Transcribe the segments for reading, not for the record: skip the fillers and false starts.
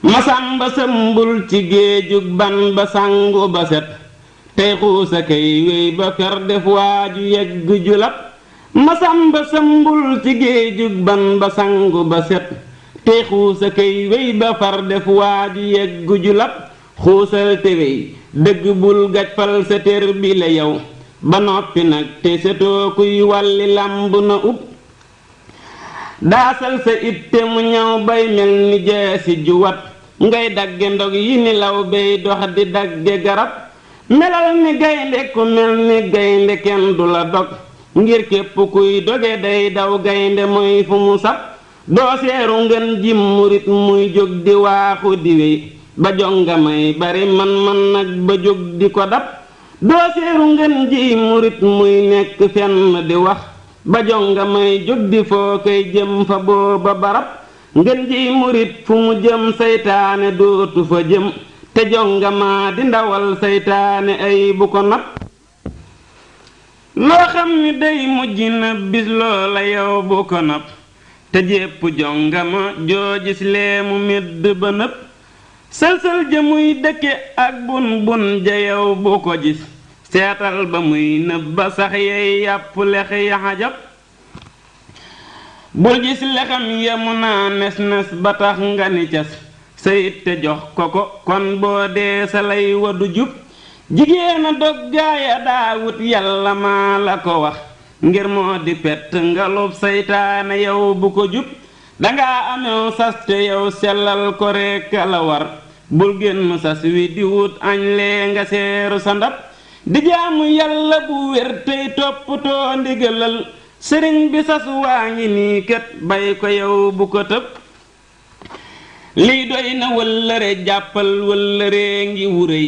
masamba sëmbul ci géejug ban ba sangu ba set tey xuusa kay wéy ba fer def waaju yegg julab masamba sëmbul ci géejug ban ba sangu ba set tey xuusa kay wéy ba far def waaju yegg julab xuusal te wéy dëgg bul gajfal sa tér bi la yow ba noppi nag te setoo kuy wàlli làmb na ub daasal sa itte mu ñaw bay mel ni jeesi ju wat ngay dagge ndog yi ni law bay dox di dagge garab melal ni gaynde ku mel ni gaynde kenn du la dog ngir képp kuy doge day daw gaynde mooy fu mu sab doo seeru ngeen ji murit muy jóg di waaxu di wéy ba jonga may bari man nag ba jóg di ko dab doo seeru ngeen ji murit muy nekk fenn di wax ba jonga may jóg di foo koy jëm fa booba barab ngeen ji murit fu mu jëm saytaane dootu fa jëm te jonga maa di ndawal saytaane ay bu ko nab loo xam ni day mujj na bis loola yow bu ko nab te jépp jonga ma joojis lee mu medd ba nëb sël-sël ja muy dëkke ak bun ja yow bu ko gis seetal ba muy nëb ba sax yey yàpp lex ya xajab bul gis lexam ya mu naa nes ba tax nga ni cas sayit te jox ko kon boo dee sa lay wadu jub jigéena dog gaaya daawut yàlla maa la ko wax ngir moo di pett ngalub saytaane yow bu ko jub dangaa amew sas te yow sellal ko rekk la war bul génn sas wi di wut añ lee nga seeru sa ndab di jaamu yàlla bu wér tey toppatoo ndigalal sëriñ bi sas waa ngi nii kët bay ko yow bu ko tëb lii doy na wëllëre jàppal wëllëree ngi wuréy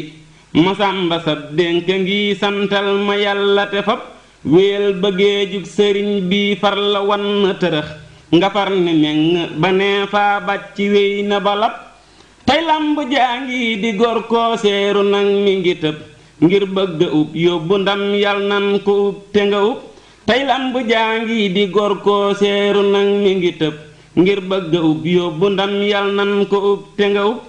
masamba sab dénk ngi santal ma yàlla te fab wéel bëggee jug sëriñ bi far la wan tërëx nga far ni meng ba nee faa bàcc wéy na balab tey lamb jaa ngi di gor koo seeru nag mi ngi tëb ngir bëgg ub yóbbu ndam yal nan ko ub te nga ub tey lamb jaa ngi di gor koo seeru nag mi ngi tëb ngir bëgg ub yóbbu ndam yal nan ko ub te nga ub